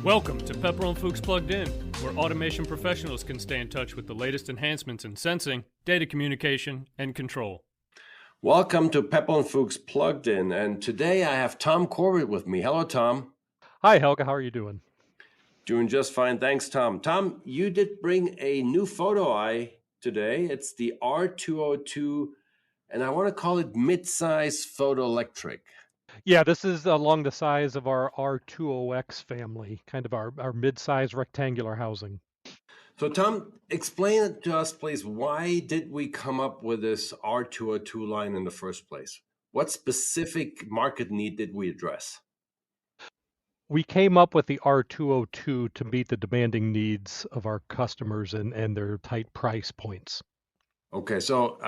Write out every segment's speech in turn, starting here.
Welcome to Pepperl+Fuchs Plugged In, where automation professionals can stay in touch with the latest enhancements in sensing, data communication, and control. Welcome to Pepperl+Fuchs Plugged In, and today I have Tom Corbett with me. Hello, Tom. Hi, Helga. How are you doing? Doing just fine. Thanks, Tom. Tom, you did bring a new photo eye today. It's the R202, and I want to call it mid-size photoelectric. Yeah, this is along the size of our R202X family, kind of our mid-size rectangular housing. So, Tom, explain it to us, please. Why did we come up with this R202 line in the first place? What specific market need did we address? We came up with the R202 to meet the demanding needs of our customers and their tight price points. Okay, so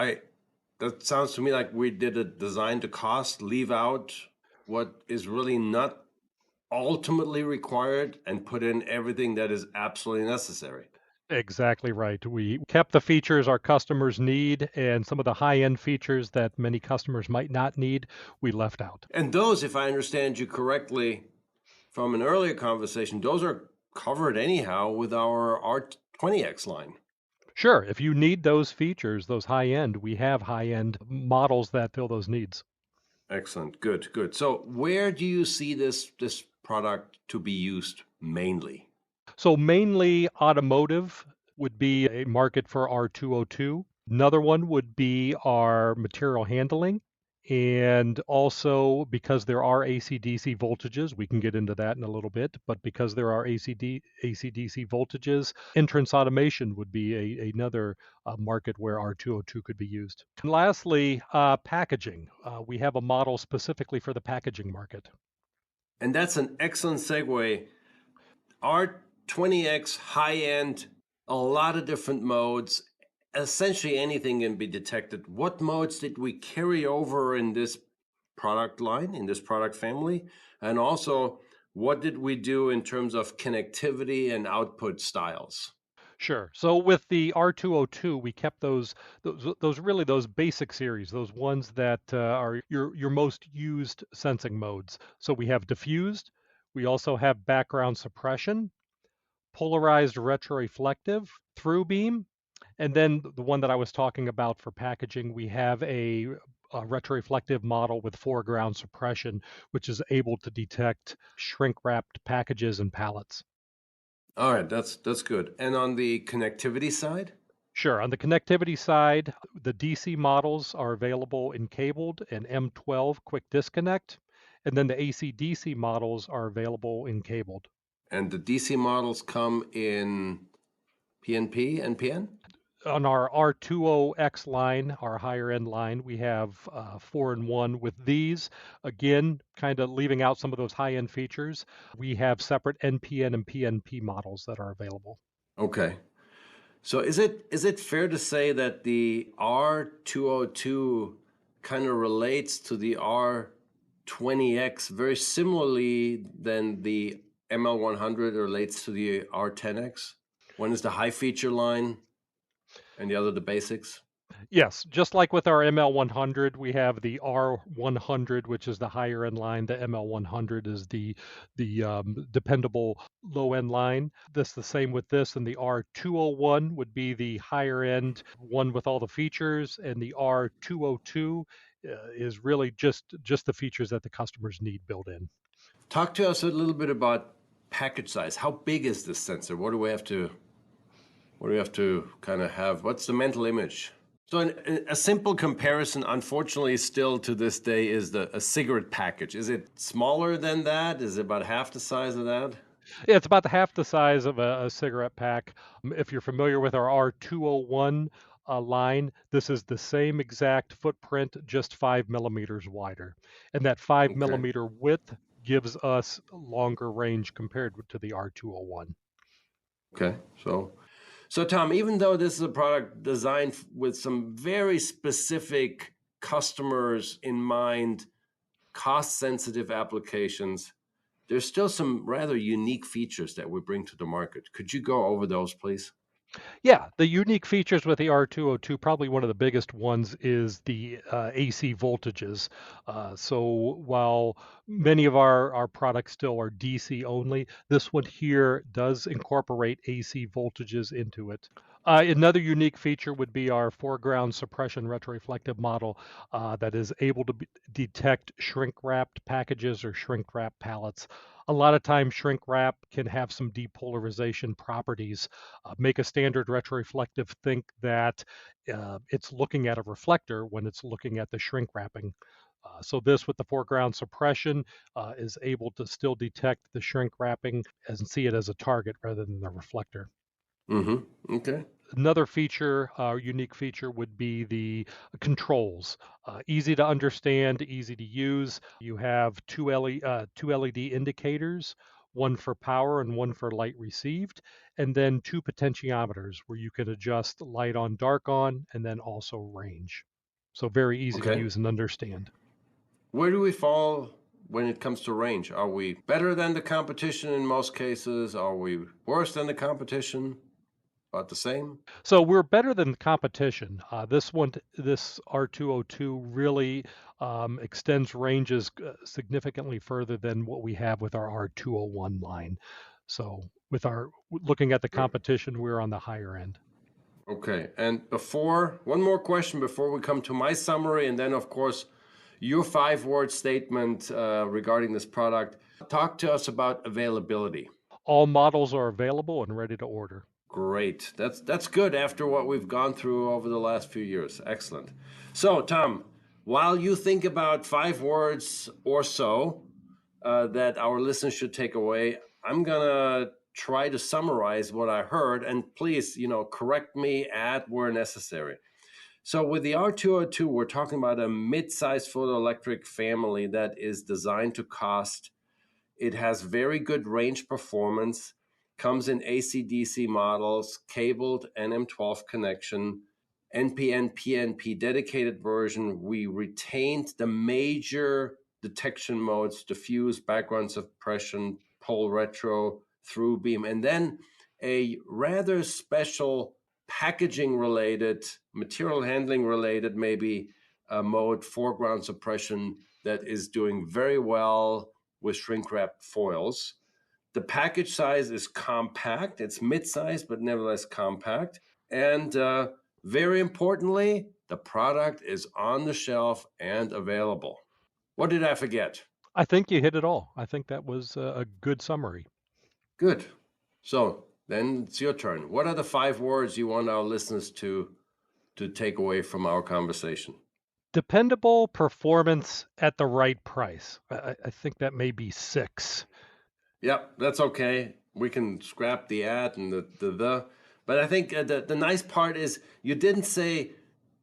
that sounds to me like we did a design to cost, leave out what is really not ultimately required, and put in everything that is absolutely necessary. Exactly right. We kept the features our customers need, and some of the high-end features that many customers might not need, we left out. And those, if I understand you correctly from an earlier conversation, those are covered anyhow with our R20X line. Sure, if you need those features, those high-end, we have high-end models that fill those needs. Excellent. Good, good. So where do you see this product to be used mainly? So mainly automotive would be a market for R202. Another one would be our material handling. And also because there are AC/DC voltages, we can get into that in a little bit, but because there are AC/DC voltages, entrance automation would be another market where R202 could be used. And lastly, packaging. We have a model specifically for the packaging market. And that's an excellent segue. R20X high-end, a lot of different modes, essentially anything can be detected. What modes did we carry over in this product line, in this product family? And also, what did we do in terms of connectivity and output styles? Sure. So with the R202, we kept those really those basic series, those ones that are your most used sensing modes. So we have diffused, we also have background suppression, polarized retroreflective, through beam, and then the one that I was talking about for packaging, we have a retroreflective model with foreground suppression, which is able to detect shrink-wrapped packages and pallets. All right, that's good. And on the connectivity side? Sure. On the connectivity side, the DC models are available in cabled and M12 quick disconnect, and then the AC/DC models are available in cabled. And the DC models come in PNP and PN? On our R20X line, our higher end line, we have 4-in-1 with these. Again, kind of leaving out some of those high end features. We have separate NPN and PNP models that are available. Okay. So is it fair to say that the R202 kind of relates to the R20X very similarly than the ML100 relates to the R10X? One is the high feature line and the other the basics? Yes, just like with our ML100, we have the R100, which is the higher end line. The ML100 is the dependable low end line. That's the same with this, and the R201 would be the higher end one with all the features, and the R202 is really just the features that the customers need built in. Talk to us a little bit about package size. How big is this sensor? What do we have to kind of have? What's the mental image? So a simple comparison, unfortunately, still to this day, is a cigarette package. Is it smaller than that? Is it about half the size of that? Yeah, it's about half the size of a cigarette pack. If you're familiar with our R201 line, this is the same exact footprint, just 5 millimeters wider. And that 5 Okay. millimeter width gives us longer range compared to the R201. Okay. So Tom, even though this is a product designed with some very specific customers in mind, cost-sensitive applications, there's still some rather unique features that we bring to the market. Could you go over those, please? Yeah, the unique features with the R202, probably one of the biggest ones is the AC voltages. So while many of our products still are DC only, this one here does incorporate AC voltages into it. Another unique feature would be our foreground suppression retroreflective model that is able to detect shrink-wrapped packages or shrink-wrapped pallets. A lot of times, shrink wrap can have some depolarization properties. Make a standard retroreflective think that it's looking at a reflector when it's looking at the shrink wrapping. So this with the foreground suppression is able to still detect the shrink wrapping and see it as a target rather than the reflector. Mm-hmm. Okay. Another feature, unique feature, would be the controls. Easy to understand, easy to use. You have two LED indicators, one for power and one for light received, and then two potentiometers where you can adjust light on, dark on, and then also range. So very easy to Okay. use and understand. Where do we fall when it comes to range? Are we better than the competition in most cases? Are we worse than the competition? About the same? So we're better than the competition. This R202 really extends ranges significantly further than what we have with our R201 line. So with our looking at the competition, we're on the higher end. Okay, and one more question before we come to my summary, and then of course your 5-word statement regarding this product. Talk to us about availability. All models are available and ready to order. Great. That's good after what we've gone through over the last few years. Excellent. So, Tom, while you think about 5 words or so that our listeners should take away, I'm gonna try to summarize what I heard, and please, correct me, add where necessary. So with the R202, we're talking about a mid-sized photoelectric family that is designed to cost. It has very good range performance, comes in AC/DC models, cabled NM12 connection, NPN, PNP dedicated version. We retained the major detection modes: diffuse, background suppression, pole retro, through beam, and then a rather special packaging related, material handling related, maybe mode, foreground suppression, that is doing very well with shrink wrap foils. The package size is compact. It's mid-sized, but nevertheless compact. And very importantly, the product is on the shelf and available. What did I forget? I think you hit it all. I think that was a good summary. Good. So then it's your turn. What are the 5 words you want our listeners to take away from our conversation? Dependable performance at the right price. I think that may be 6. Yep, that's okay. We can scrap the at and the. But I think the nice part is you didn't say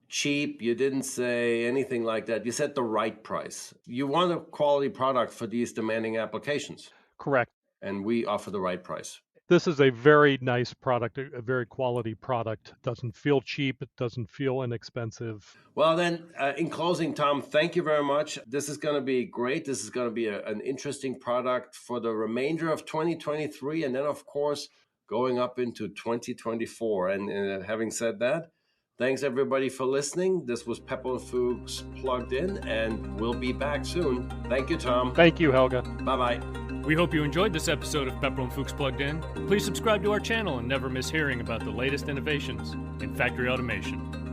cheap. You didn't say anything like that. You said the right price. You want a quality product for these demanding applications. Correct. And we offer the right price. This is a very nice product, a very quality product. Doesn't feel cheap. It doesn't feel inexpensive. Well, then, in closing, Tom, thank you very much. This is going to be great. This is going to be an interesting product for the remainder of 2023. And then, of course, going up into 2024. And having said that, thanks everybody for listening. This was Pepperl+Fuchs Plugged In, and we'll be back soon. Thank you, Tom. Thank you, Helga. Bye-bye. We hope you enjoyed this episode of Pepperl+Fuchs Plugged In. Please subscribe to our channel and never miss hearing about the latest innovations in factory automation.